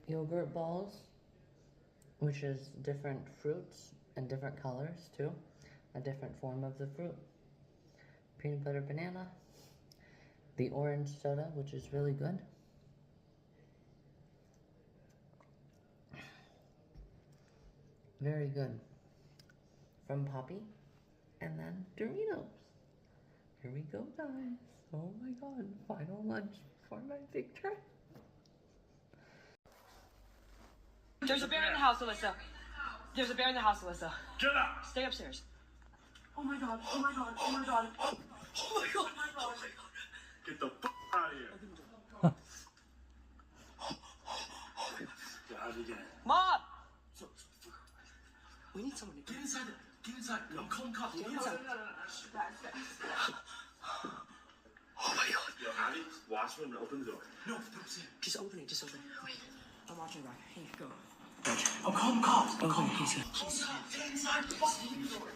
yogurt balls, which is different fruits and different colors too, a different form of the fruit. Peanut butter banana, the orange soda, which is really good. Very good. From Poppy, and then Doritos. Here we go, guys. Oh my god, final lunch for my big trip. There's a bear in the house, Alyssa. There's a bear in the house, Alyssa. Get up! Stay upstairs. Oh my god, oh my god, oh my god. Oh my god, oh my god, oh my god. Get the fuck out of here. Get out again. Mom! We need someone to Get inside there. Get inside. I'm calling cops. Get inside. Oh my god. Yo, Abby, watch me and open the door. No, don't say it. Just open it, just open it. Wait. I'm watching back. Hey, go. I'm calling cops. I'm Okay, calling he's cops. here. Get inside the fucking door.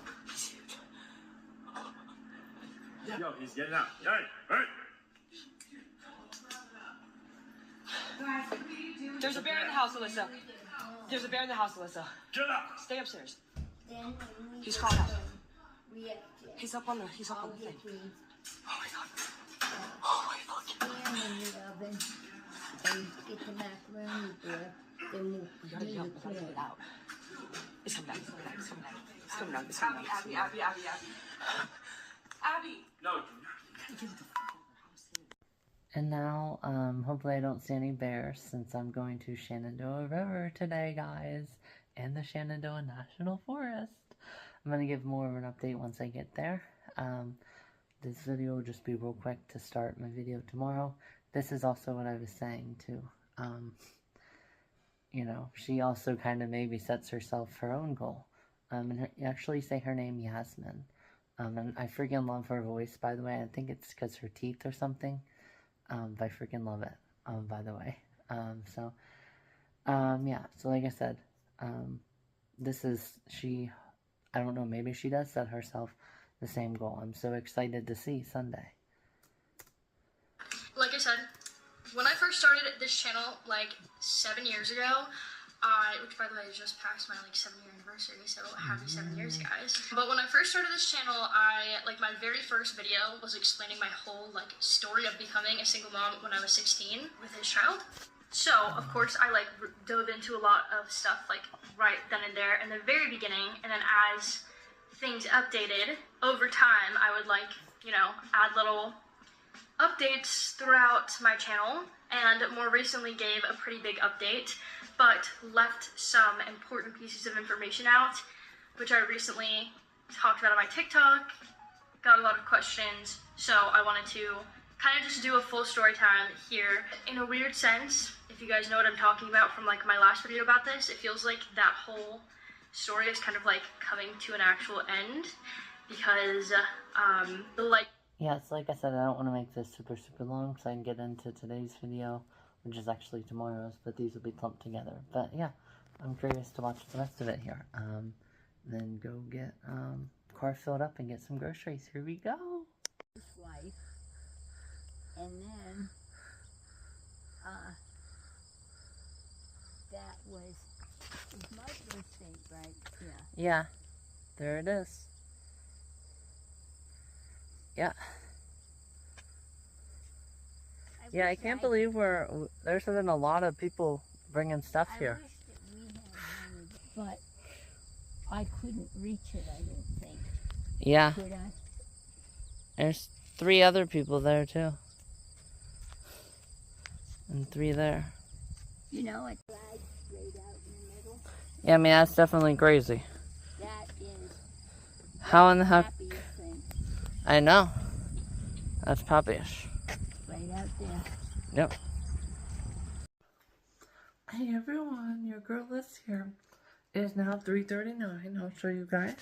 Yo, he's getting out. Hey, hey! There's a bear in the house, Alyssa. There's a bear in the house, Alyssa. Get up! Stay upstairs. Then He's crawled out. react. He's up on the thing. All Oh my god. the Oh my fucking. pan in the oven. And get the macaroni there. Then we'll We gotta do get out. the We gotta get corn. it out. It's coming out. It's coming out. It's coming out. It's coming out. It's coming out. Abby. Abby. No. And now, hopefully I don't see any bears since I'm going to Shenandoah River today, guys, and the Shenandoah National Forest. I'm going to give more of an update once I get there. This video will just be real quick to start my video tomorrow. This is also what I was saying too. You know, she also kind of maybe sets herself her own goal. And actually say her name, Yasmin. And I freaking love her voice, by the way. I think it's because her teeth or something. But I freaking love it, by the way. Yeah, so like I said, this is, I don't know, maybe she does set herself the same goal. I'm so excited to see Sunday. Like I said, when I first started this channel, like 7 years ago, which by the way just passed my 7-year anniversary, so happy 7 years, guys. But when I first started this channel, my very first video was explaining my whole story of becoming a single mom when I was 16 with his child. So of course I dove into a lot of stuff right then and there in the very beginning, and then as things updated over time, I would add little updates throughout my channel, and more recently gave a pretty big update, but left some important pieces of information out, which I recently talked about on my TikTok, got a lot of questions, so I wanted to kind of just do a full story time here. In a weird sense, if you guys know what I'm talking about from my last video about this, it feels like that whole story is kind of coming to an actual end, because Yes, like I said, I don't want to make this super long so I can get into today's video, which is actually tomorrow's, but these will be clumped together. But yeah, I'm curious to watch the rest of it here. Then go get car filled up and get some groceries. Here we go. Life. And then, that was my mistake, right? Yeah. Yeah, there it is. Yeah. Yeah, I can't believe there's been a lot of people bringing stuff here. I wish that we had money, but I couldn't reach it, I don't think. Yeah, Could I? there's 3 other people there too. And 3 there. You know, it flag straight out in the middle. Yeah, I mean, that's definitely crazy. That is How in the heck? happiest thing. I know. That's poppyish. Right out there. Yep. Hey everyone, your girl is here. It is now 3:39. I'll show you guys.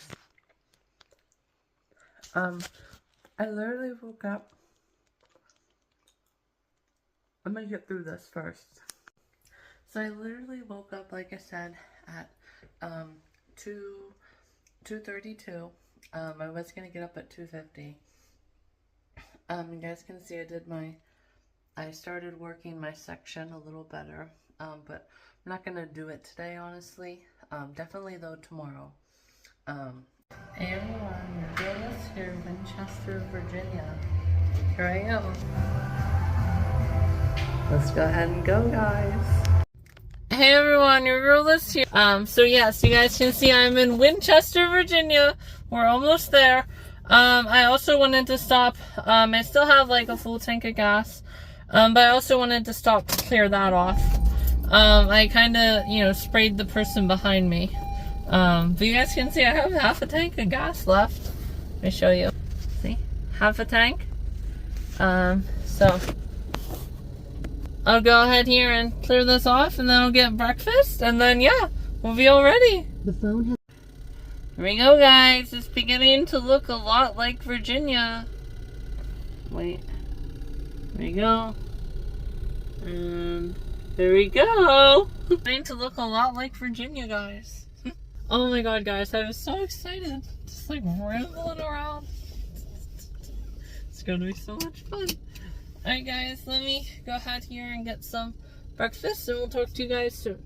I literally woke up. I'm gonna get through this first. So I literally woke up, like I said, at 2:32. I was gonna get up at 2:50. You guys can see I started working my section a little better. but I'm not gonna do it today, honestly. Definitely though tomorrow. Hey everyone, your girl is here, Winchester, Virginia. Here I am. Let's go ahead and go, guys. Hey everyone, your girl is here. So yes, you guys can see I'm in Winchester, Virginia. We're almost there. I also wanted to stop. I still have like a full tank of gas. But I also wanted to stop to clear that off. I kind of, you know, sprayed the person behind me. But you guys can see I have half a tank of gas left. Let me show you. See? Half a tank. So I'll go ahead here and clear this off, and then I'll get breakfast, and then yeah, we'll be all ready. The phone has... Here we go, guys. It's beginning to look a lot like Virginia. Wait. There we go. And there we go. Beginning to look a lot like Virginia, guys. Oh my god, guys, I was so excited. Just like rambling around. It's gonna be so much fun. Alright guys, let me go ahead here and get some breakfast, and we'll talk to you guys soon.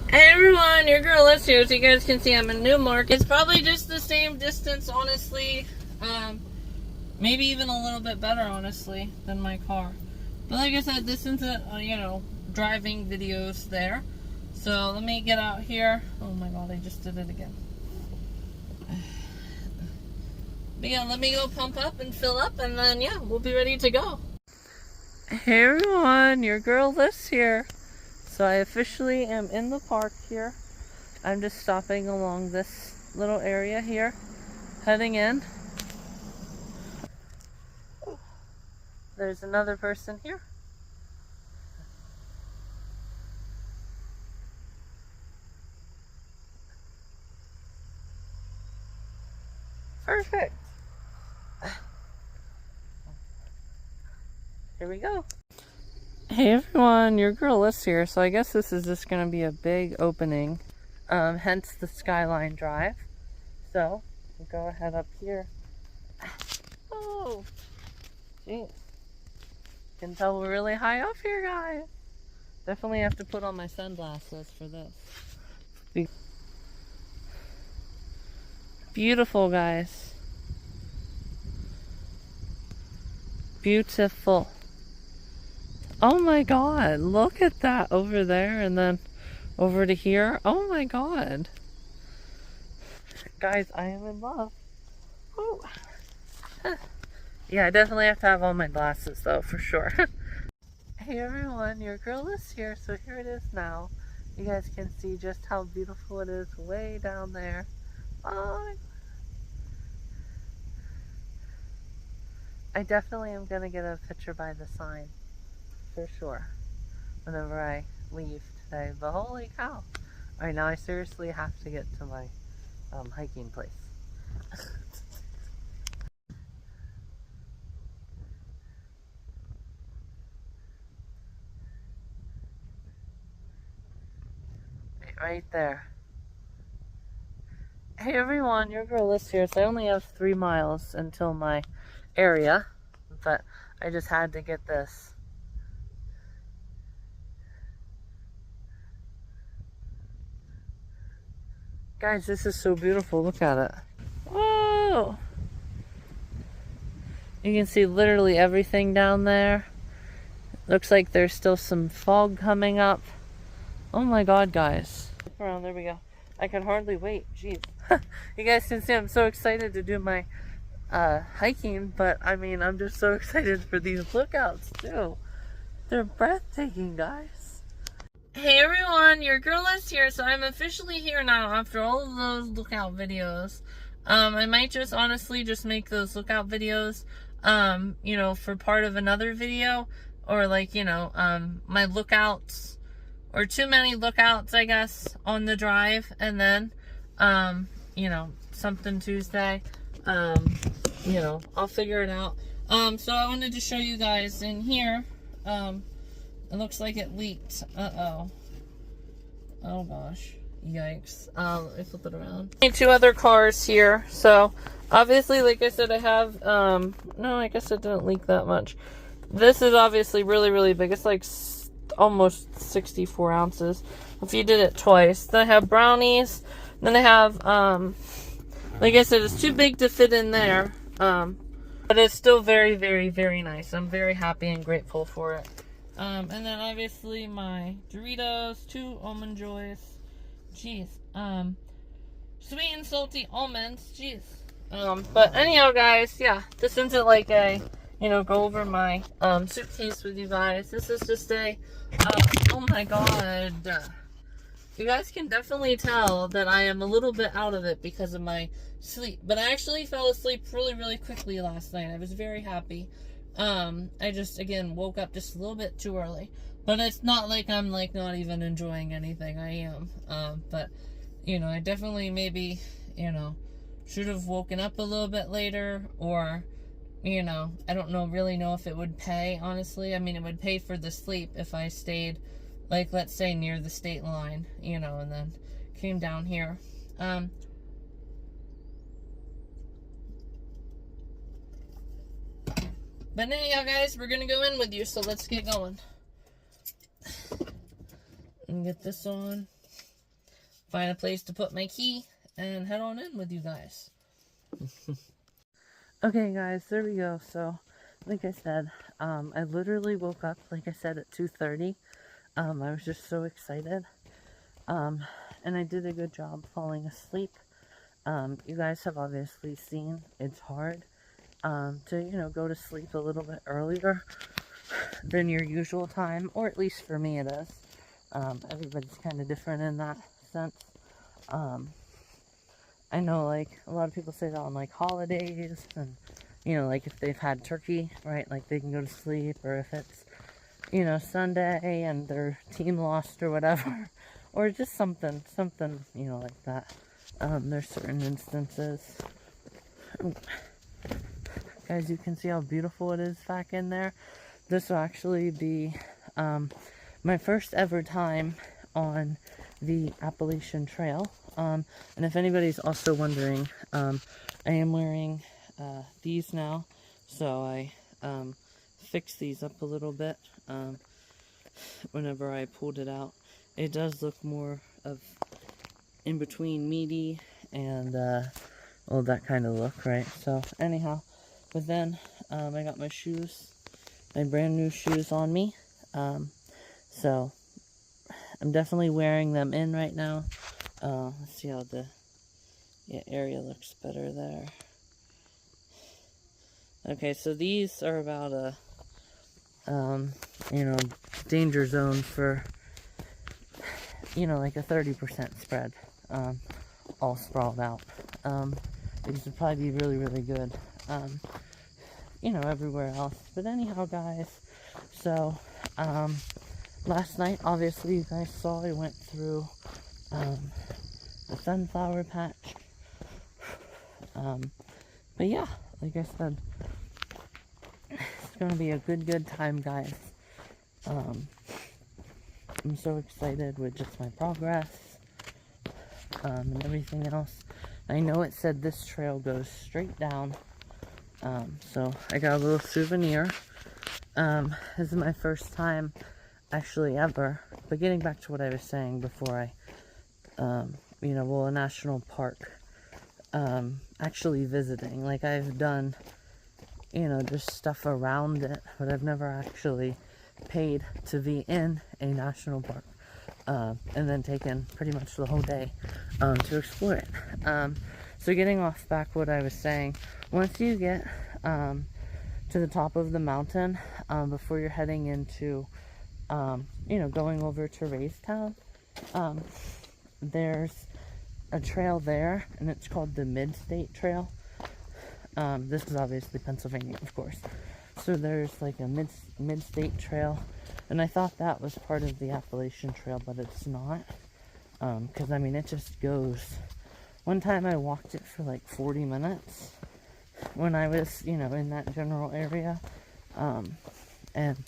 Hey everyone, your girl is here. So you guys can see I'm in Newmark. It's probably just the same distance, honestly. Maybe even a little bit better, honestly, than my car. But like I said, this isn't, you know, driving videos there. So let me get out here. Oh my god, I just did it again. But yeah, let me go pump up and fill up, and then yeah, we'll be ready to go. Hey everyone, your girl Liz here. So I officially am in the park here. I'm just stopping along this little area here, heading in. There's another person here. Perfect. Here we go. Hey everyone, your girl Liz here. So I guess this is just going to be a big opening, hence the Skyline Drive. So we'll go ahead up here. Oh, jeez. Can tell we're really high up here, guys. Definitely have to put on my sunglasses for this. Beautiful, guys. Beautiful. Oh my god, look at that over there, and then over to here. Oh my god. Guys, I am in love. Ooh. Yeah, I definitely have to have on my glasses though, for sure. Hey everyone, your girl is here, so here it is now. You guys can see just how beautiful it is way down there. Oh, I definitely am gonna get a picture by the sign, for sure, whenever I leave today. But holy cow. Alright, now I seriously have to get to my hiking place. Right there. Hey everyone, your girl Liz here. So I only have 3 miles until my area, but I just had to get this. Guys, this is so beautiful. Look at it. Whoa! You can see literally everything down there. Looks like there's still some fog coming up. Oh my god, guys. Look around, there we go. I can hardly wait. Jeez. You guys can see I'm so excited to do my hiking, but I mean, I'm just so excited for these lookouts too. They're breathtaking, guys. Hey everyone, your girl is here. So I'm officially here now after all of those lookout videos. I might just honestly just make those lookout videos, you know, for part of another video, or like, you know, my lookouts, or too many lookouts, I guess, on the drive, and then, you know, something Tuesday, you know, I'll figure it out. So I wanted to show you guys in here, it looks like it leaked. Uh-oh. Oh gosh. Yikes. Let me flip it around. 2 other cars here. So, obviously, like I said, I have, no, I guess it didn't leak that much. This is obviously really, really big. It's like almost 64 ounces. If you did it twice. Then I have brownies. Then I have, like I said, it's too big to fit in there. But it's still very, very, very nice. I'm very happy and grateful for it. And then obviously my Doritos, 2 Almond Joys. Jeez. Sweet and salty almonds. Jeez. But anyhow, guys, yeah, this isn't like a, go over my, suitcase with you guys. This is just a, oh my god. You guys can definitely tell that I am a little bit out of it because of my sleep. But I actually fell asleep really, really quickly last night. I was very happy. I just, again, woke up just a little bit too early. But it's not like I'm, like, not even enjoying anything. I am. But, I definitely maybe, should have woken up a little bit later. Or, I don't really know if it would pay, honestly. I mean, it would pay for the sleep if I stayed, like, let's say near the state line, and then came down here. But anyhow, guys, we're gonna go in with you, so let's get going. And get this on. Find a place to put my key, and head on in with you guys. Okay, guys, there we go. So, like I said, I literally woke up, like I said, at 2:30. I was just so excited. And I did a good job falling asleep. You guys have obviously seen it's hard to, go to sleep a little bit earlier than your usual time, or at least for me it is. Everybody's kind of different in that sense. I know, like, a lot of people say that on, like, holidays, and, like, if they've had turkey, right, like, they can go to sleep, or if it's, Sunday, and their team lost, or whatever, or just something, like that. There's certain instances. Guys, you can see how beautiful it is back in there. This will actually be, my first ever time on the Appalachian Trail. And if anybody's also wondering, I am wearing these now, so I fixed these up a little bit whenever I pulled it out. It does look more of in between meaty and well, that kind of look, right? So anyhow, but then I got my shoes, my brand new shoes on me. So I'm definitely wearing them in right now. Let's see how the area looks better there. Okay, so these are about a danger zone for, like a 30% spread, all sprawled out. These would probably be really, really good, everywhere else. But anyhow, guys, so, last night, obviously, you guys saw I went through, the sunflower patch. But yeah, like I said, it's gonna be a good time, guys. I'm so excited with just my progress, and everything else. I know it said this trail goes straight down, so I got a little souvenir. This is my first time, actually, ever, but getting back to what I was saying before I, a national park, actually visiting. Like, I've done, just stuff around it, but I've never actually paid to be in a national park, and then taken pretty much the whole day, to explore it. So getting off back what I was saying, once you get, to the top of the mountain, before you're heading into, going over to Raystown, there's a trail there, and it's called the Mid-State Trail. This is obviously Pennsylvania, of course. So there's like a mid-state trail, and I thought that was part of the Appalachian Trail, but it's not. Because, I mean, it just goes. One time I walked it for like 40 minutes when I was, in that general area. And,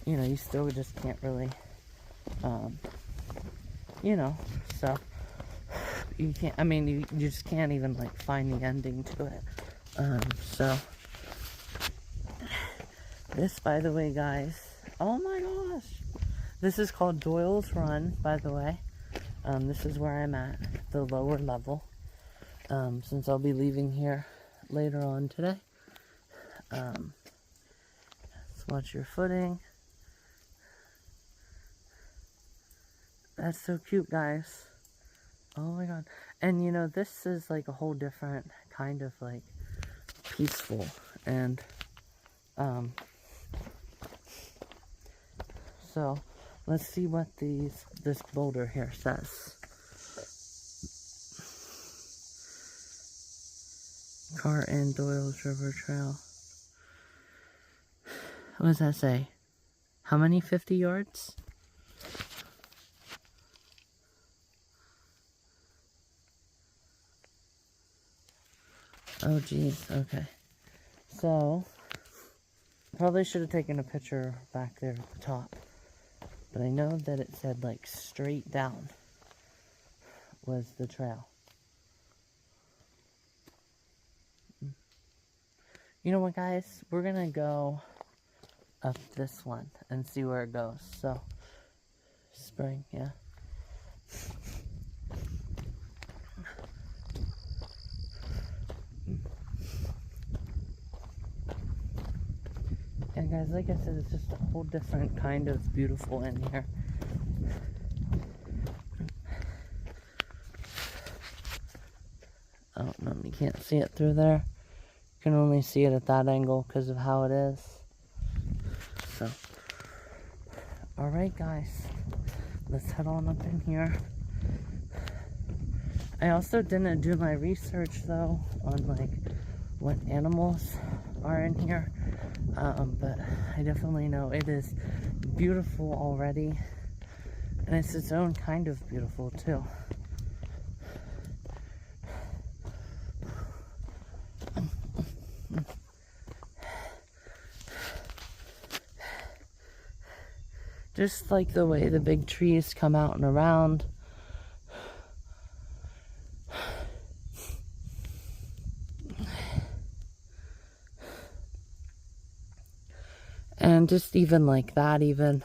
you still just can't really, so. you can't, I mean, you just can't even, like, find the ending to it. So, this, by the way, guys, oh my gosh, this is called Doyle's Run, by the way. This is where I'm at, the lower level, since I'll be leaving here later on today. Let's watch your footing. That's so cute, guys. Oh my god. And you know, this is like a whole different kind of like peaceful. And so let's see what this boulder here says. Car in Doyle's River Trail. What does that say? How many 50 yards? Oh geez, okay. So, probably should have taken a picture back there at the top. But I know that it said like straight down was the trail. You know what, guys? We're gonna go up this one and see where it goes. So, spring, yeah. And guys, like I said, it's just a whole different kind of beautiful in here. Oh, no, you can't see it through there. You can only see it at that angle because of how it is. So, alright guys, let's head on up in here. I also didn't do my research though on like what animals are in here. But I definitely know it is beautiful already, and it's its own kind of beautiful too. Just like the way the big trees come out and around. And just even like that, even.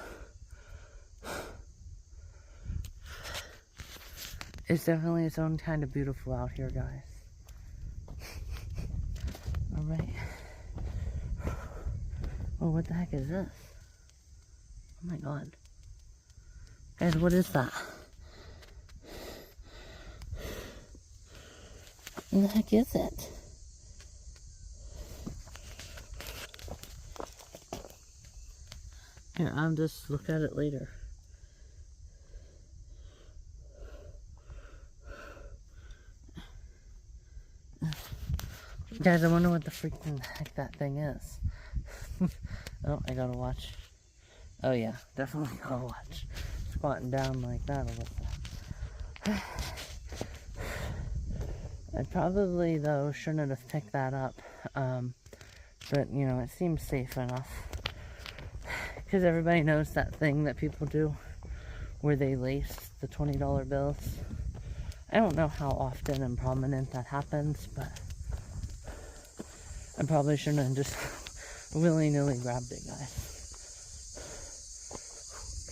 It's definitely its own kind of beautiful out here, guys. Alright. Oh, what the heck is this? Oh my god. Guys, what is that? What the heck is it? Here, I'll just look at it later. Guys, I wonder what the freaking heck that thing is. Oh, I gotta watch. Oh yeah, definitely gotta watch. Squatting down like that, Alyssa. I probably, though, shouldn't have picked that up. But, you know, it seems safe enough. Because everybody knows that thing that people do where they lace the $20 bills. I don't know how often and prominent that happens, but I probably shouldn't have just willy-nilly grabbed it, guys.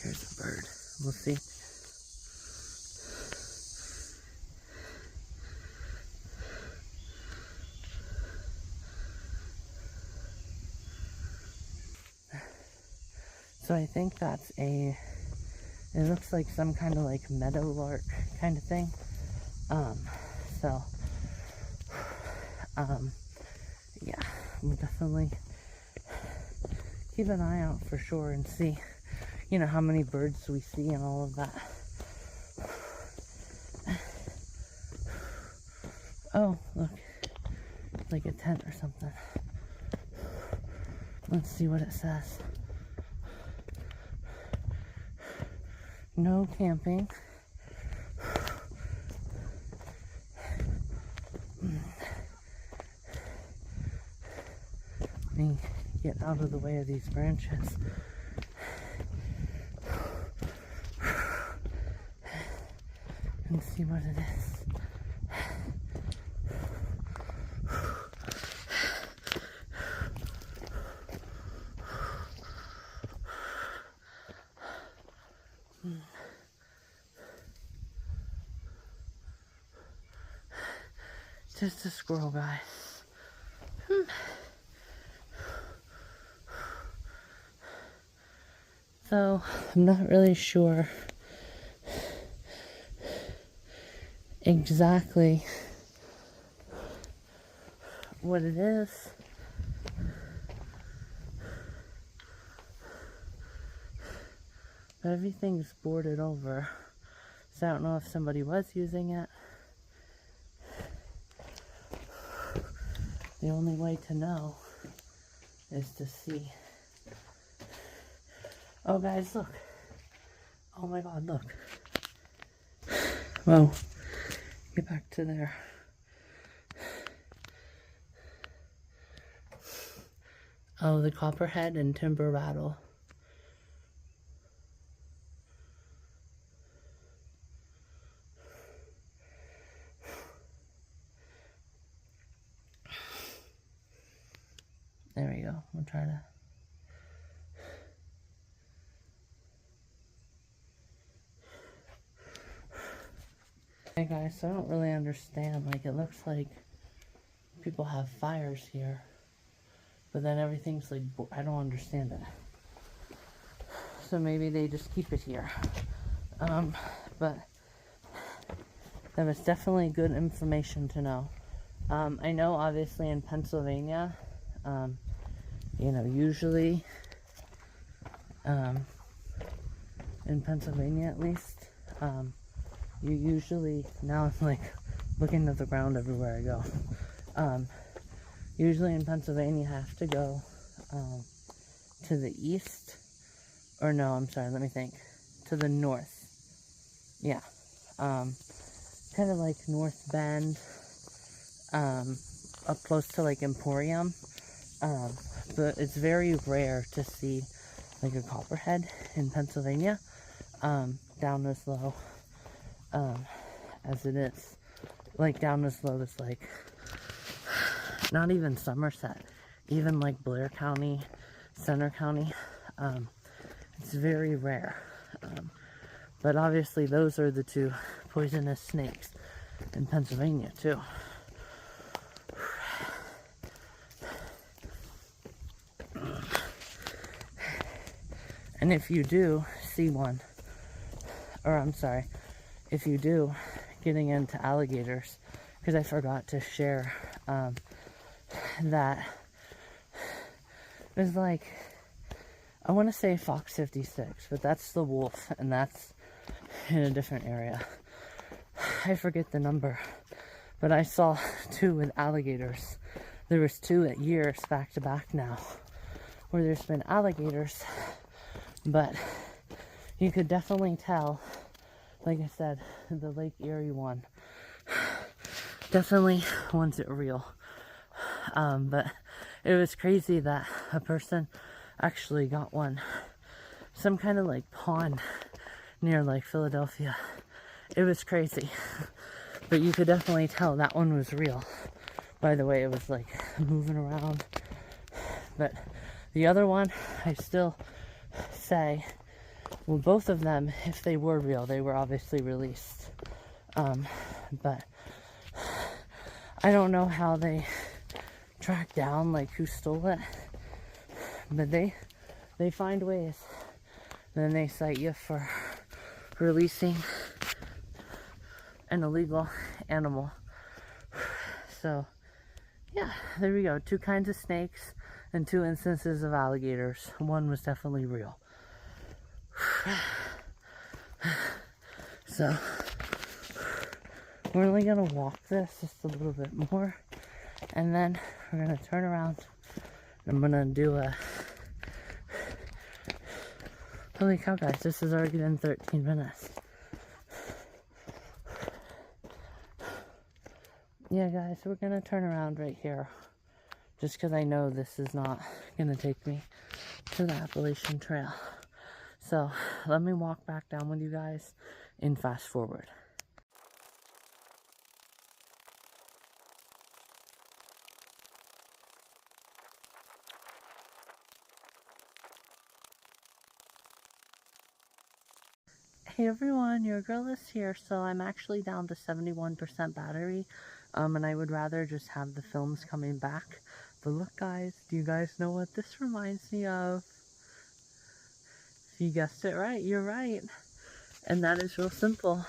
Here's a bird. We'll see. So I think that's it looks like some kind of like meadowlark kind of thing. Yeah, we'll definitely keep an eye out for sure and see, you know, how many birds we see and all of that. Oh, look, it's like a tent or something. Let's see what it says. No camping. Let me get out of the way of these branches. And see what it is. Just a squirrel, guys. So, I'm not really sure exactly what it is. But everything's boarded over. So I don't know if somebody was using it. The only way to know is to see. Oh guys, look. Oh my god, look. Whoa. Get back to there. Oh, the copperhead and timber rattle. There we go. We'll try to. Hey guys, so I don't really understand. Like, it looks like people have fires here, but then everything's like, I don't understand it. So maybe they just keep it here. But that was definitely good information to know. I know obviously in Pennsylvania, you know, usually, in Pennsylvania at least, you usually, now I'm like looking at the ground everywhere I go. Usually in Pennsylvania you have to go to the east, or no, I'm sorry, let me think, to the north. Yeah. Kind of like North Bend, up close to like Emporium. But it's very rare to see like a copperhead in Pennsylvania, down as low, as it is. Like down as low as like, not even Somerset, even like Blair County, Center County. It's very rare. But obviously those are the two poisonous snakes in Pennsylvania too. And if you do see one, or I'm sorry, if you do getting into alligators, because I forgot to share, that it was like, I want to say Fox 56, but that's the wolf, and that's in a different area. I forget the number, but I saw two with alligators. There was two at years back to back now, where there's been alligators, but you could definitely tell, like I said, the Lake Erie one, definitely wasn't real. But it was crazy that a person actually got one, some kind of like pond near like Philadelphia. It was crazy, but you could definitely tell that one was real by the way it was like moving around. But the other one, I still say, well, both of them, if they were real, they were obviously released. But I don't know how they track down like who stole it, but they find ways. Then they cite you for releasing an illegal animal. So yeah, there we go. Two kinds of snakes and two instances of alligators. One was definitely real. So we're only gonna walk this just a little bit more, and then we're gonna turn around and I'm gonna do a, holy cow guys, this has already been 13 minutes. Yeah guys, we're gonna turn around right here, just because I know this is not gonna take me to the Appalachian Trail. So let me walk back down with you guys and fast forward. Hey everyone, your girl is here. So I'm actually down to 71% battery. And I would rather just have the films coming back. But look guys, do you guys know what this reminds me of? If you guessed it right, you're right. And that is real simple.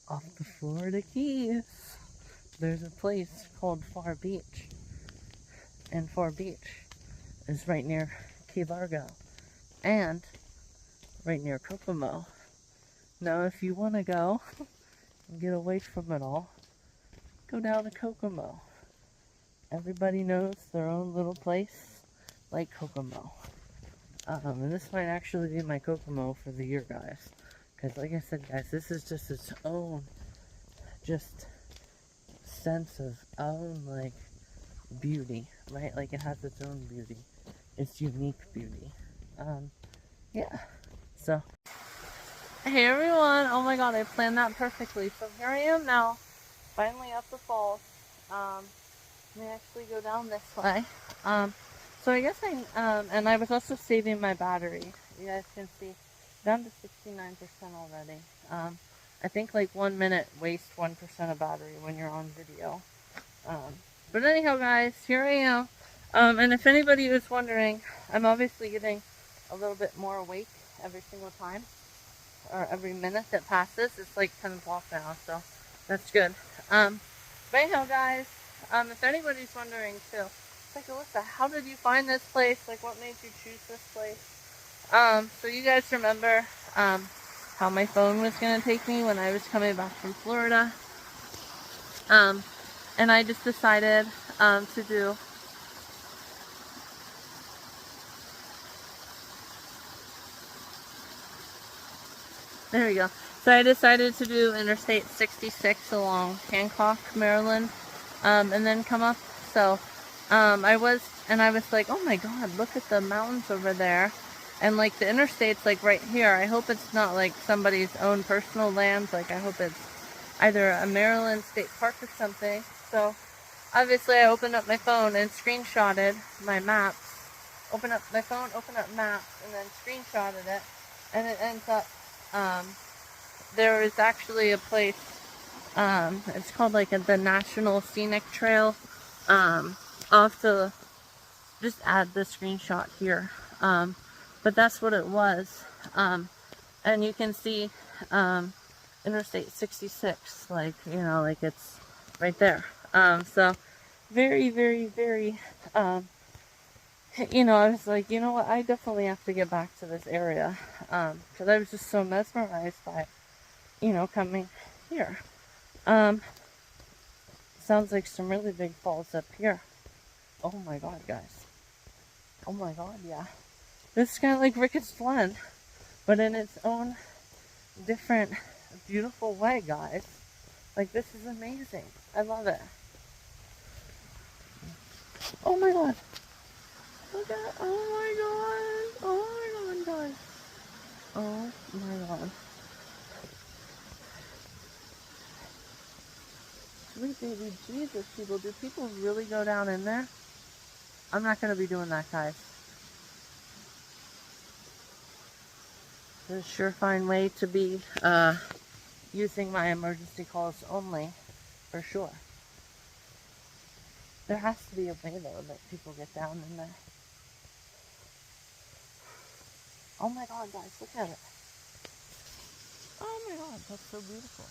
Off the Florida Keys, there's a place called Far Beach. And Far Beach is right near Key Largo. And right near Kokomo. Now if you want to go and get away from it all, go down to Kokomo. Everybody knows their own little place like Kokomo. And this might actually be my Kokomo for the year, guys. Because like I said, guys, this is just its own, just sense of own, like, beauty, right? Like, it has its own beauty. Its unique beauty. Yeah. So, hey everyone! Oh my god, I planned that perfectly. So here I am now, finally up the falls. Let me actually go down this way. So I guess and I was also saving my battery. You guys can see, down to 69% already. I think like 1 minute wastes 1% of battery when you're on video. But anyhow guys, here I am. And if anybody was wondering, I'm obviously getting a little bit more awake every single time. Or every minute that passes. It's like 10 o'clock now, so that's good. But anyhow guys, if anybody's wondering too, it's like, Alyssa, how did you find this place? Like, what made you choose this place? So you guys remember how my phone was going to take me when I was coming back from Florida? And I just decided to do... There we go. So I decided to do Interstate 66 along Hancock, Maryland, and then come up. So I was like, oh my god, look at the mountains over there. And like the interstate's like right here. I hope it's not like somebody's own personal land. Like I hope it's either a Maryland state park or something. So obviously I opened up my phone and screenshotted my maps. Open up my phone, open up maps, and then screenshotted it. And it ends up, there is actually a place, it's called like the National Scenic Trail. I'll have to just add the screenshot here. But that's what it was. And you can see Interstate 66, like, you know, like it's right there. So very, very, very, you know, I was like, you know what, I definitely have to get back to this area. Because I was just so mesmerized by, you know, coming here. Sounds like some really big falls up here. Oh my god, guys. Oh my god, yeah. This is kind of like Ricketts Glen, but in its own different, beautiful way, guys. Like, this is amazing. I love it. Oh my god. Look at, oh my god. Oh my god, guys. Oh my god. Sweet baby Jesus, people. Do people really go down in there? I'm not going to be doing that, guys. It's a surefine way to be using my emergency calls only, for sure. There has to be a way, though, that people get down in there. Oh my god, guys, look at it. Oh my god, that's so beautiful.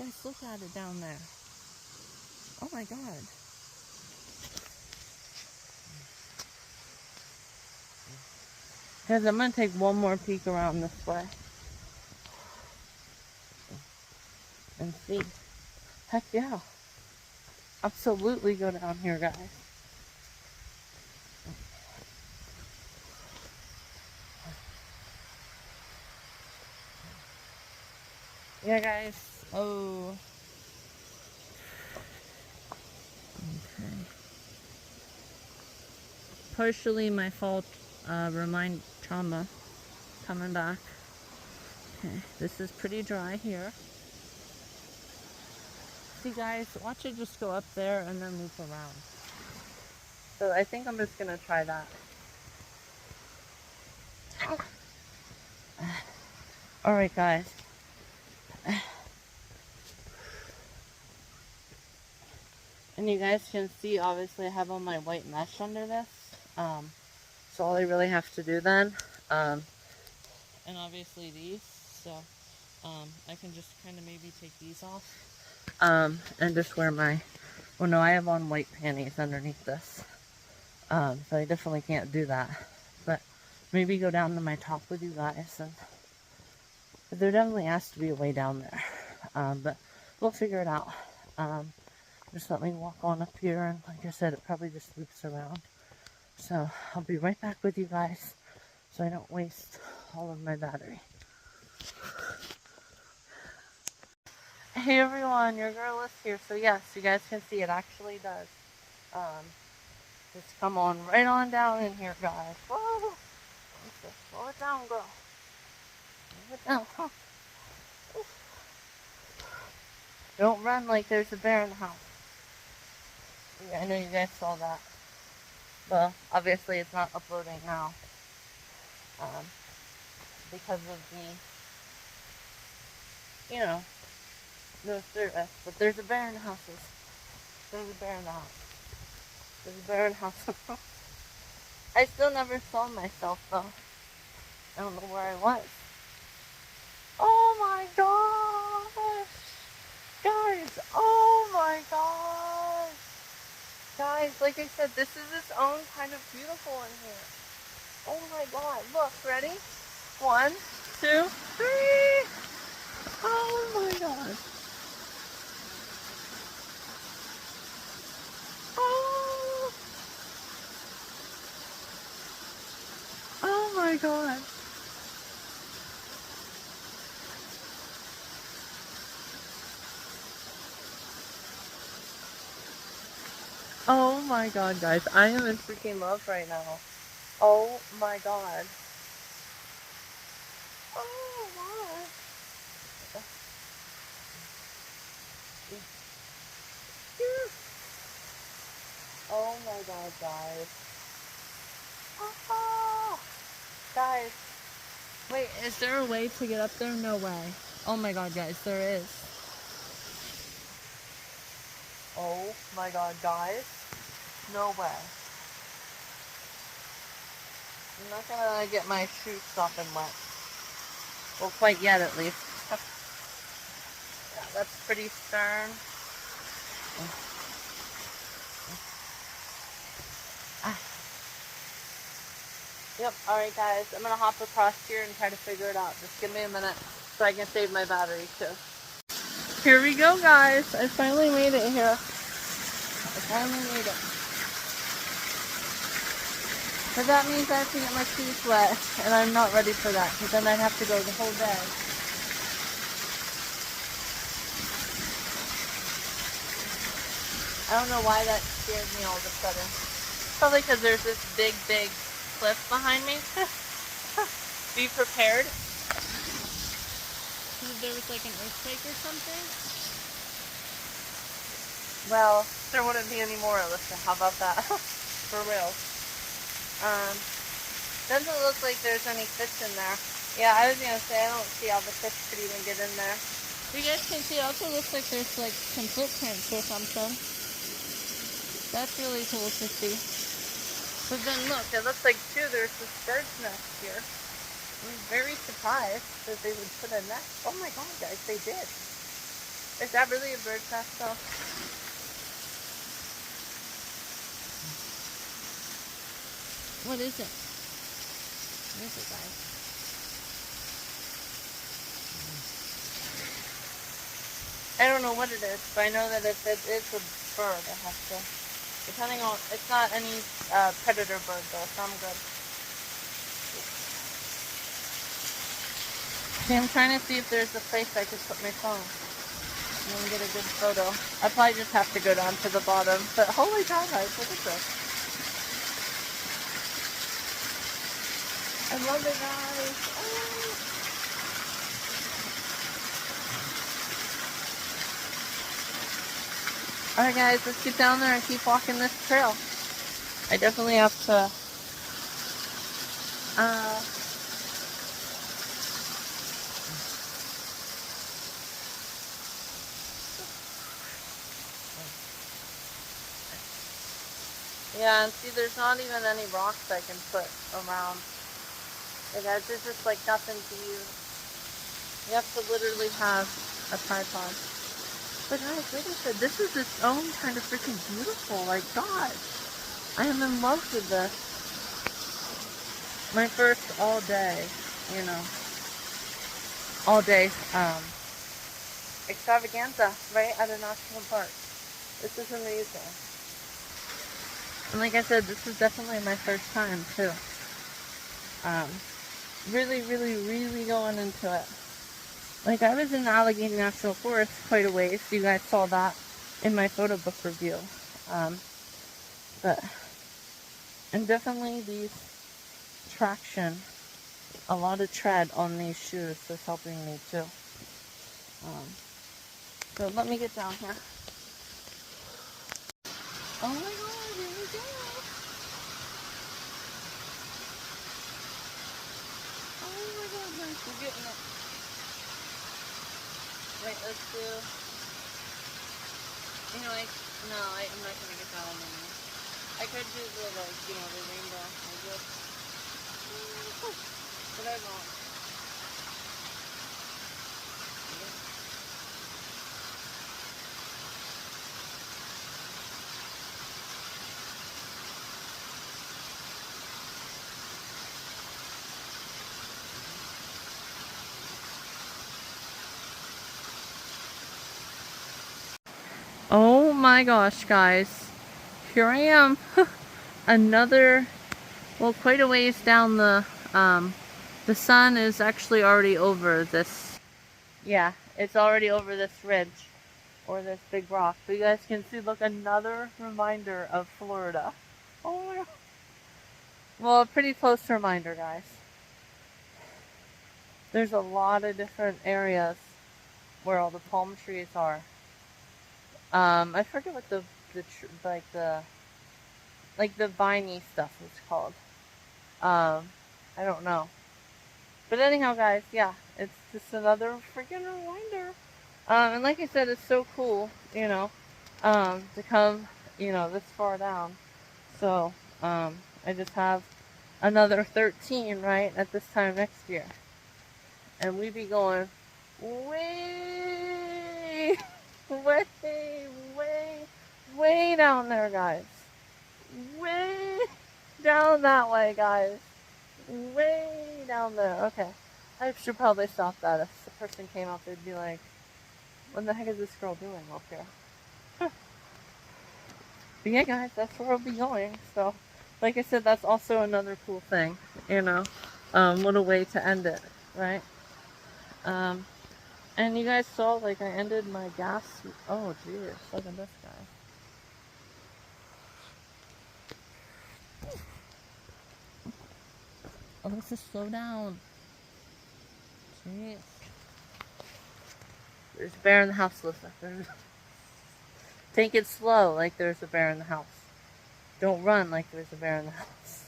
Guys, look at it down there. Oh my god. Guys, I'm going to take one more peek around this way. And see. Heck yeah. Absolutely go down here, guys. Yeah, guys. Oh. Okay. Partially my fault, remind trauma coming back. Okay, this is pretty dry here. See guys, watch it just go up there and then loop around. So I think I'm just gonna try that. Alright guys. And you guys can see, obviously, I have all my white mesh under this. So all I really have to do then, and obviously these, so I can just kind of maybe take these off, and just wear my, well no, I have on white panties underneath this, so I definitely can't do that, but maybe go down to my top with you guys, and there definitely has to be a way down there, but we'll figure it out. Just let me walk on up here, and like I said, it probably just loops around. So I'll be right back with you guys so I don't waste all of my battery. Hey everyone, your girl is here. So yes, you guys can see it actually does. Just come on right on down in here, guys. Whoa! Just slow it down, girl. Slow it down. Huh. Don't run like there's a bear in the house. Yeah, I know you guys saw that. Well, obviously it's not uploading now. Because of the, you know, no service. But there's a bear in the house. There's a bear in the house. There's a bear in the house. I still never saw myself though. I don't know where I was. Oh my gosh! Guys, oh my gosh! Guys, like I said, this is its own kind of beautiful in here. Oh my god, look, ready? 1, 2, 3! Oh my god. Oh! Oh my god. Oh my god, guys. I am in freaking love right now. Oh my god. Oh my. Oh my god, guys. Oh, guys. Wait, is there a way to get up there? No way. Oh my god, guys, there is. Oh my god, guys. No way. I'm not gonna get my shoes sopping wet. Well, quite yet, at least. Yeah, that's pretty stern. Ah. Yep, alright guys, I'm gonna hop across here and try to figure it out. Just give me a minute so I can save my battery too. Here we go, guys. I finally made it here. I finally made it. But that means I have to get my shoes wet, and I'm not ready for that, because then I'd have to go the whole day. I don't know why that scared me all of a sudden. Probably because there's this big, big cliff behind me. Be prepared. There was like an earthquake or something? Well, there wouldn't be any more, Alyssa. How about that? For real. Doesn't look like there's any fish in there. Yeah, I was gonna say, I don't see how the fish could even get in there. You guys can see, it also looks like there's like some footprints or something. That's really cool to see. But then look, it looks like too, there's this bird's nest here. I'm very surprised that they would put a nest. Oh my god, guys, they did. Is that really a bird's nest though? What is it? What is it, guys? I don't know what it is, but I know that if it is a bird, I have to. Depending on, it's not any predator bird though, so I'm good. See, I'm trying to see if there's a place I could put my phone and then get a good photo. I probably just have to go down to the bottom, but holy cow, guys, look at this. I love it, guys. Oh. Alright guys, let's get down there and keep walking this trail. I definitely have to Yeah, and see, there's not even any rocks I can put around. Like, there's just like nothing to use. You have to literally have a tripod. But guys, like I said, this is its own kind of freaking beautiful. Like, God, I am in love with this. My first all day, you know, all day extravaganza right at a national park. This is amazing. And like I said, this is definitely my first time too. Really, really, really going into it. Like, I was in the Allegheny National Forest quite a ways. You guys saw that in my photo book review. And definitely these traction, a lot of tread on these shoes is helping me too. So let me get down here. Oh my God, here we go. Oh my God, guys, we're getting it. Wait, let's do, you know, I'm not going to get that on there. I could do the, like, you know, the rainbow, I guess. But I won't. Oh my gosh, guys. Here I am. Another, well, quite a ways down the sun is actually already over this. Yeah, it's already over this ridge or this big rock. But you guys can see, look, another reminder of Florida. Oh my God. Well, a pretty close reminder, guys. There's a lot of different areas where all the palm trees are. I forget what the viney stuff is called. I don't know. But anyhow, guys, yeah, it's just another freaking reminder. And like I said, it's so cool, you know, to come, you know, this far down. So, I just have another 13, right, at this time next year. And we be going way, way, way, way down there, guys. Way down that way, guys. Way down there. Okay. I should probably stop that. If the person came up, they'd be like, what the heck is this girl doing up here? But yeah, guys, that's where I'll be going. So, like I said, that's also another cool thing, you know. What a way to end it, right? And you guys saw, like, I ended my gas. Oh, geez. Look at this guy. Oh, let's just slow down. Jeez. There's a bear in the house, Lisa. Take it slow, like there's a bear in the house. Don't run like there's a bear in the house.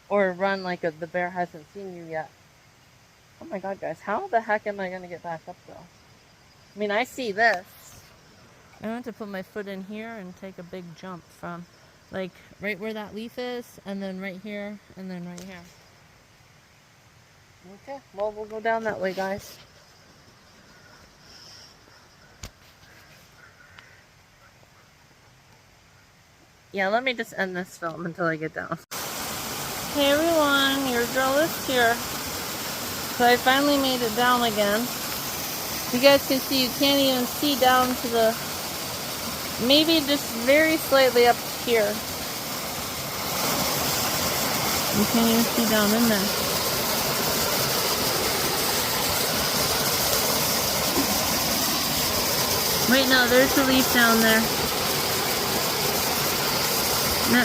Or run like the bear hasn't seen you yet. Oh my God, guys. How the heck am I going to get back up, though? I mean, I see this. I want to put my foot in here and take a big jump from, like, right where that leaf is, and then right here, and then right here. Okay, well, we'll go down that way, guys. Yeah, let me just end this film until I get down. Hey everyone, your girl is here. So I finally made it down again. You guys can see, you can't even see down to the, maybe just very slightly up here. You can't even see down in there. Wait, no, there's a leaf down there. No,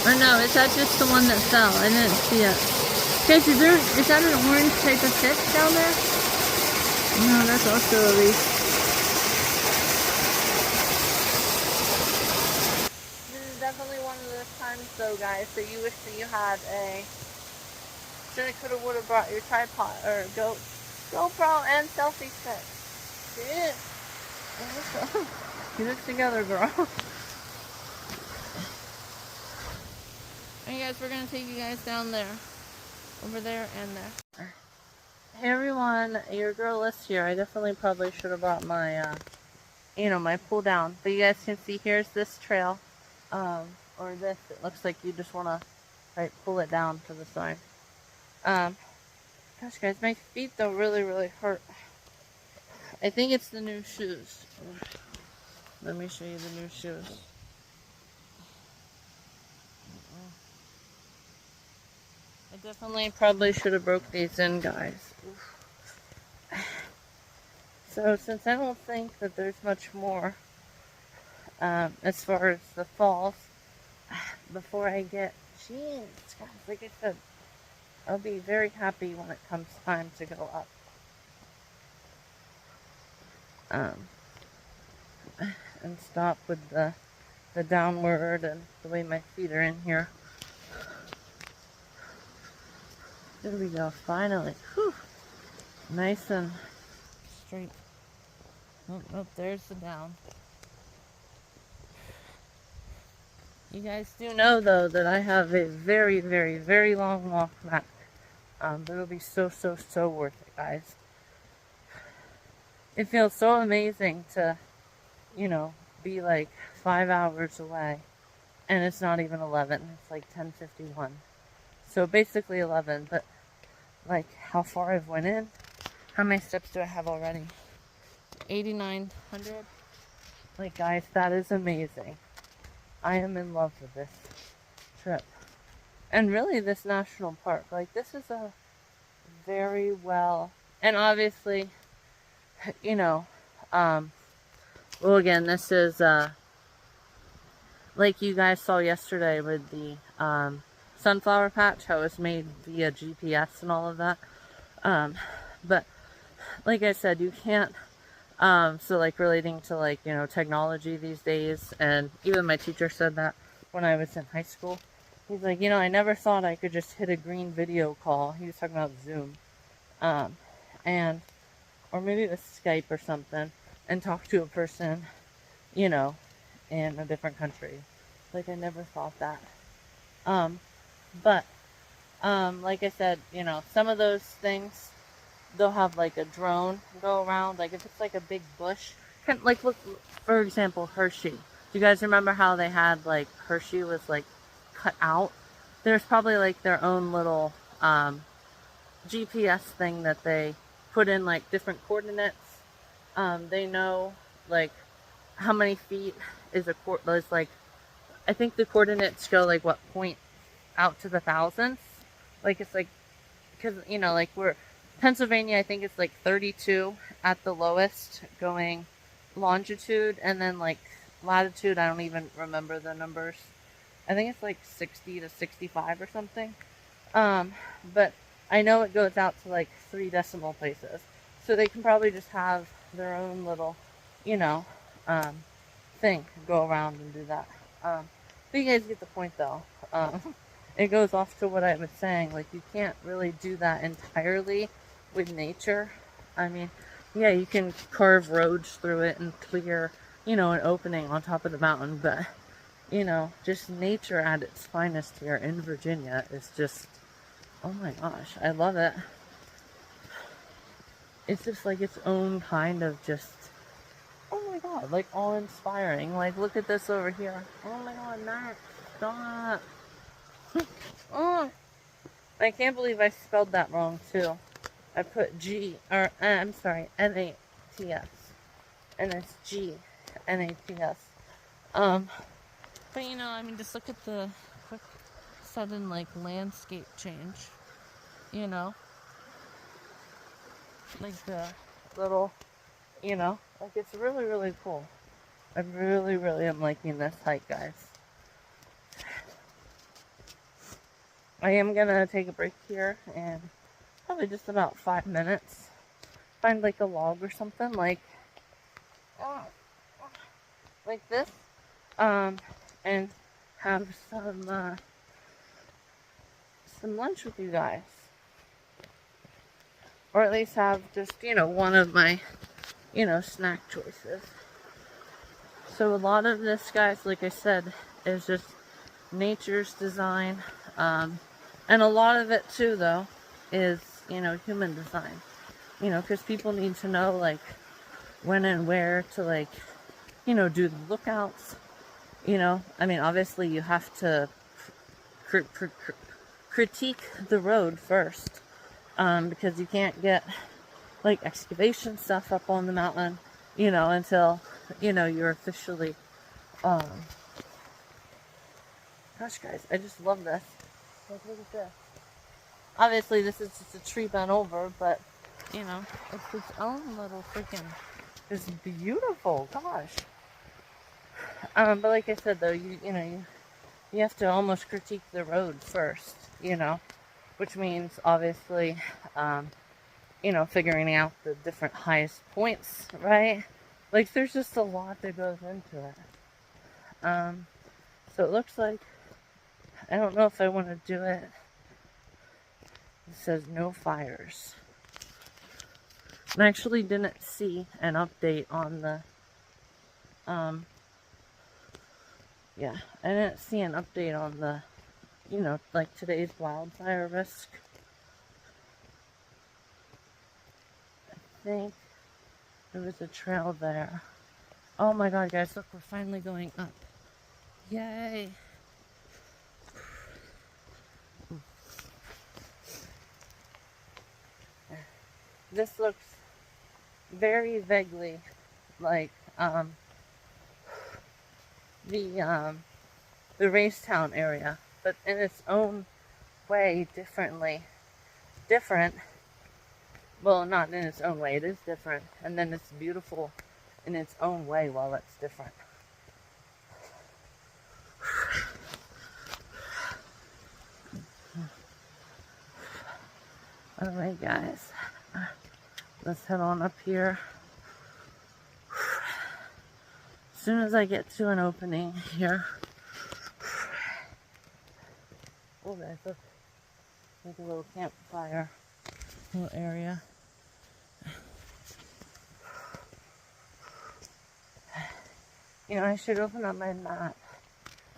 or no, is that just the one that fell? I didn't see it. Guys, is that an orange type of fish down there? No, that's also a leaf. This is definitely one of those times, though, guys, that you wish that you had a... Shoulda, coulda, woulda brought your tripod, or GoPro and selfie stick. Get it together, girl. guys, we're gonna take you guys down there. Over there and there. Hey everyone, your girl Liz here. I definitely probably should have brought my, my pull down. But you guys can see here's this trail. Or this. It looks like you just wanna, pull it down to the side. Gosh guys, my feet though really hurt. I think it's the new shoes. Let me show you the new shoes. I definitely probably should have broke these in, guys. So since I don't think that there's much more as far as the falls, before I get jeans, guys, like I said, I'll be very happy when it comes time to go up. And stop with the downward and the way my feet are in here. There we go, finally. Whew. Nice and straight. Oh, there's the down. You guys do know, though, that I have a very long walk back. But it'll be so worth it, guys. It feels so amazing to, be like 5 hours away. And it's not even 11. It's like 10:51. So basically 11, but like how far I've went in. How many steps do I have already? 8,900. Like guys, that is amazing. I am in love with this trip. And really this national park. Like this is a very well, and obviously, well again, this is like you guys saw yesterday with the sunflower patch, how it's made via GPS and all of that. But like I said, you can't, so like relating to like, technology these days, and even my teacher said that when I was in high school. He's like, I never thought I could just hit a green video call. He was talking about Zoom. Or maybe it was Skype or something, and talk to a person, in a different country. Like I never thought that. But, like I said, some of those things, they'll have like a drone go around. Like if it's like a big bush, like look, for example, Hershey. Do you guys remember how they had like Hershey was like cut out? There's probably like their own little GPS thing that they put in like different coordinates. They know like how many feet is like, I think the coordinates go like what point out to the thousandths. Like it's like, because like we're Pennsylvania, I think it's like 32 at the lowest going longitude, and then like latitude, I don't even remember the numbers. I think it's like 60 to 65 or something. But I know it goes out to like 3 decimal places. So they can probably just have their own little, thing go around and do that. But you guys get the point though. It goes off to what I was saying. Like you can't really do that entirely with nature. I mean, yeah, you can carve roads through it and clear, an opening on top of the mountain, but just nature at its finest here in Virginia is just, oh my gosh, I love it. It's just like its own kind of just, oh my god, like awe-inspiring. Like look at this over here. Oh my god, Max, stop. Oh, I can't believe I spelled that wrong too. I put I'm sorry, N-A-T-S. And it's G-N-A-T-S. But I mean, just look at the quick, sudden, like, landscape change. Like the little, like it's really cool. I really am liking this hike, guys. I am gonna take a break here and probably just about 5 minutes. Find like a log or something like this. And have some lunch with you guys. Or at least have just, one of my, snack choices. So a lot of this, guys, like I said, is just nature's design. And a lot of it too, though, is, you know, human design. You know, because people need to know, like, when and where to, like, you know, do the lookouts. You know, I mean, obviously you have to critique the road first, because you can't get, like, excavation stuff up on the mountain, you know, until, you know, you're officially, gosh, guys, I just love this. Like, look at this. Obviously, this is just a tree bent over, but, you know, it's its own little freaking, it's beautiful, gosh. But like I said, though, you know, you have to almost critique the road first, you know, which means, obviously, you know, figuring out the different highest points, right? Like, there's just a lot that goes into it. So it looks like, I don't know if I want to do it. It says no fires. I actually didn't see an update on the, yeah, I didn't see an update on the, you know, like today's wildfire risk. I think there was a trail there. Oh my god, guys, look, we're finally going up. Yay! This looks very vaguely like the Racetown area, but in its own way different. Well, not in its own way, it is different, and then it's beautiful in its own way while it's different. Alright, guys, let's head on up here. As soon as I get to an opening here. Oh, guys, look. Like a little campfire little area. You know, I should open up my map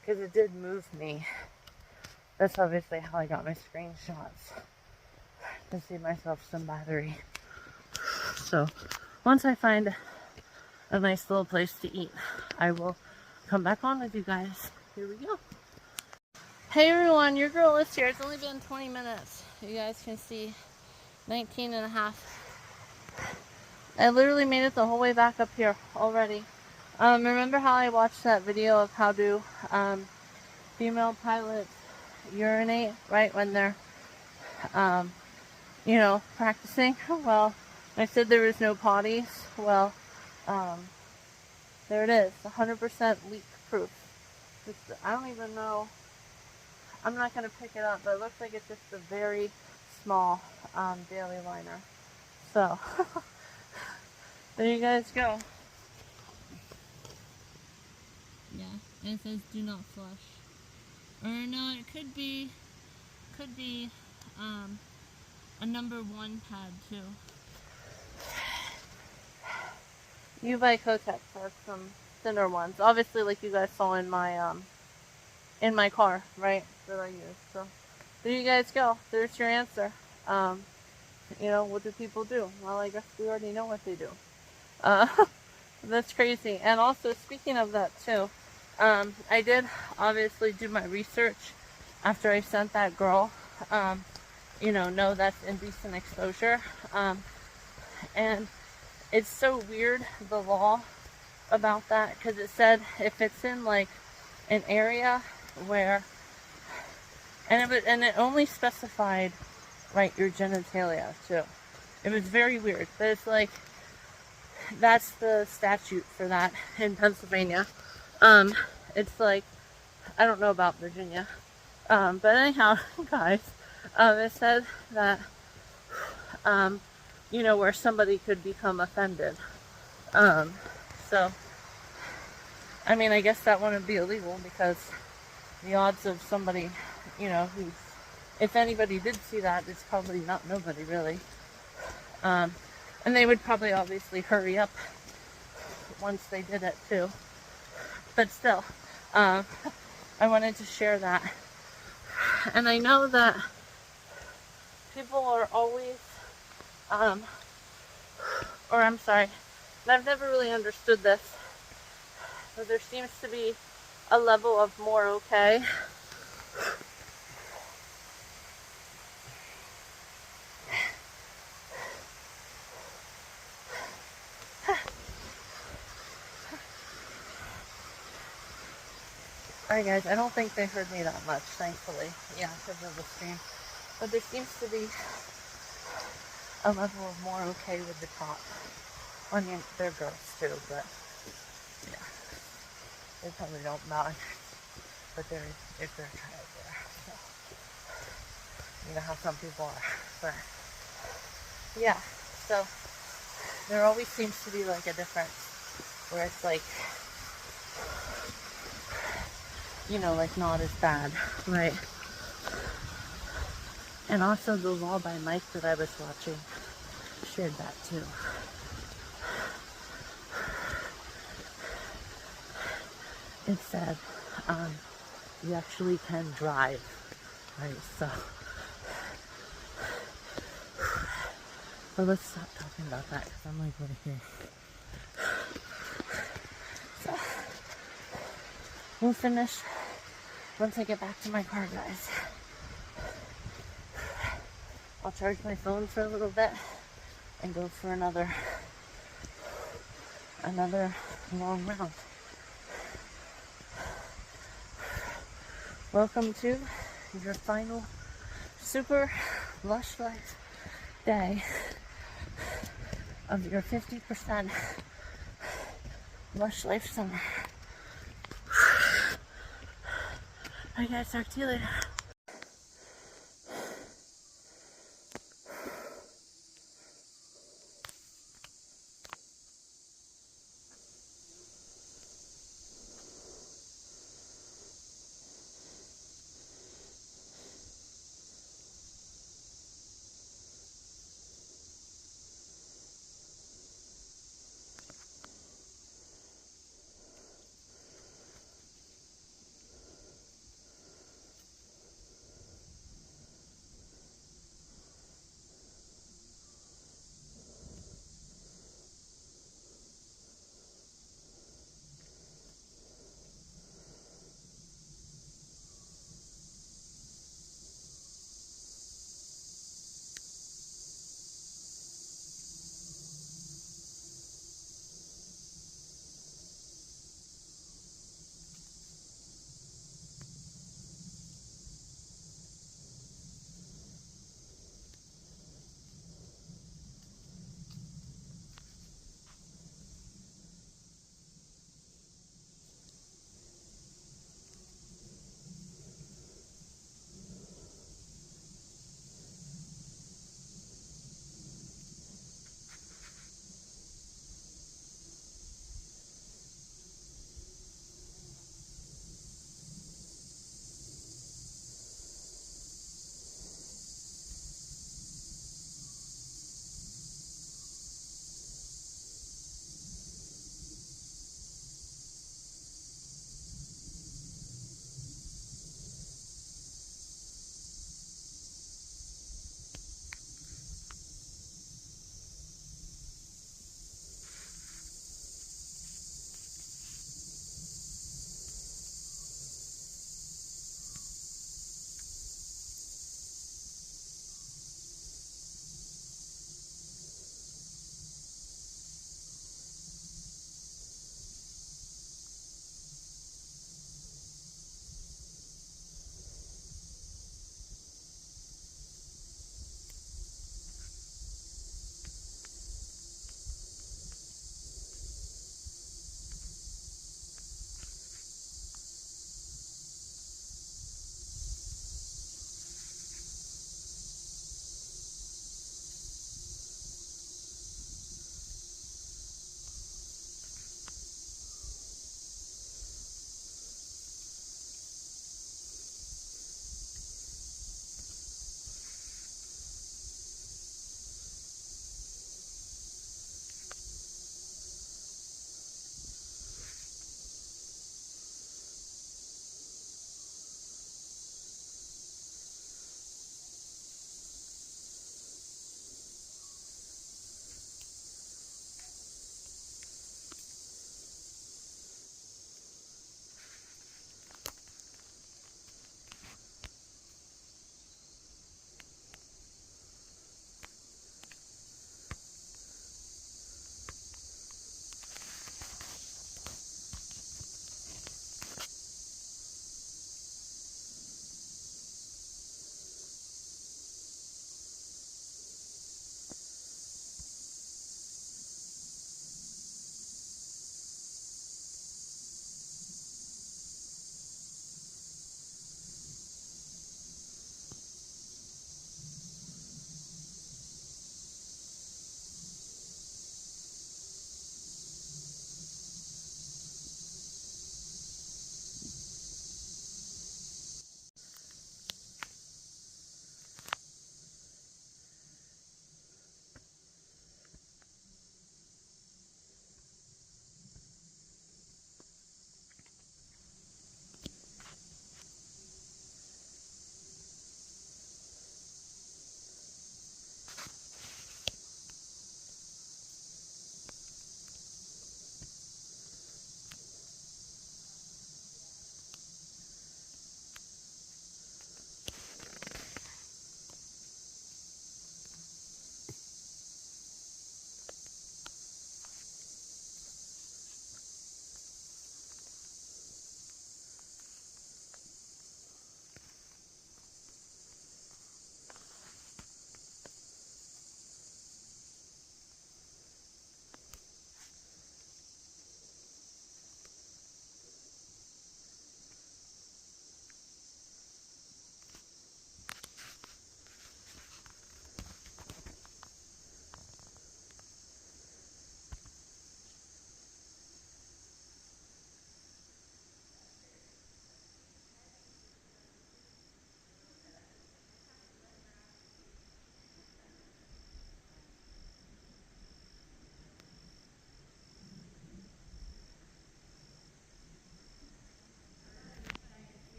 because it did move me. That's obviously how I got my screenshots, to save myself some battery. So once I find a nice little place to eat, I will come back on with you guys. Here we go. Hey everyone, your girl is here. It's only been 20 minutes. You guys can see 19 and a half. I literally made it the whole way back up here already. Remember how I watched that video of how do female pilots urinate right when they're you know, practicing? Well, I said there was no potties. Well, there it is, 100% leak proof. I don't even know, I'm not going to pick it up, but it looks like it's just a very small daily liner. So, there you guys go. Yeah, and it says do not flush. Or no, it could be a number 1 pad too. You buy Kotex has some thinner ones. Obviously, like you guys saw in my car, right, that I use. So there you guys go. There's your answer. You know, what do people do? Well, I guess we already know what they do. That's crazy. And also, speaking of that too, I did obviously do my research after I sent that girl, you know that's indecent exposure. And it's so weird, the law about that, because it said if it's in like an area where, and it only specified, right, your genitalia too. It was very weird, but it's like, that's the statute for that in Pennsylvania. It's like, I don't know about Virginia, but anyhow, guys, it said that, you know, where somebody could become offended. So, I mean, I guess that wouldn't be illegal, because the odds of somebody, you know, who's, if anybody did see that, it's probably not nobody really. And they would probably obviously hurry up once they did it too. But still, I wanted to share that. And I know that people are always, or I'm sorry, and I've never really understood this, but there seems to be a level of more okay. Alright guys, I don't think they heard me that much, thankfully. Yeah, because of the stream. But there seems to be a level of more okay with the top. I mean, they're girls too, but yeah. They probably don't mind. But if they're a child there. So, you know how some people are. But yeah, so there always seems to be like a difference where it's like, you know, like not as bad, right? And also the Law by Mike that I was watching shared that too. It said, you actually can drive, right? So, but let's stop talking about that because I'm like, what here. So, we'll finish once I get back to my car, guys. I'll charge my phone for a little bit and go for another long round. Welcome to your final super Lush Life day of your 50% Lush Life summer. Alright guys, talk to you later.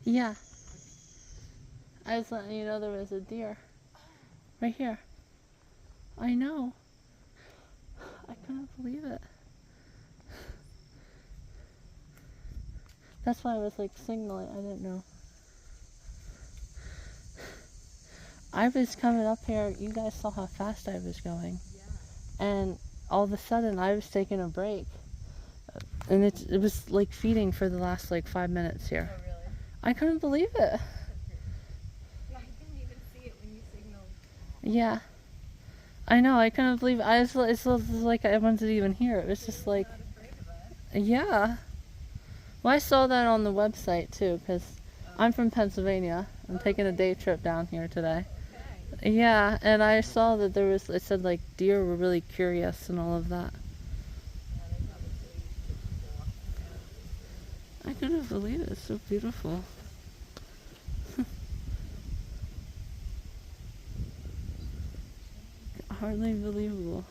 Yeah. I was letting you know there was a deer. Right here. I know. I couldn't believe it. That's why I was like signaling. I didn't know. I was coming up here. You guys saw how fast I was going. And all of a sudden I was taking a break. And it was like feeding for the last like 5 minutes here. Oh, really? I couldn't believe it. Yeah, I didn't even see it when you signaled. Yeah. I know, I couldn't believe it. It's like I wasn't even here. It was just like, Not afraid of it. yeah. Well, I saw that on the website too, because I'm from Pennsylvania. I'm taking a day trip down here today. Okay. Yeah, and I saw that it said like deer were really curious and all of that. Yeah, they probably so used to people walking around. I couldn't believe it. It's so beautiful. Hardly believable.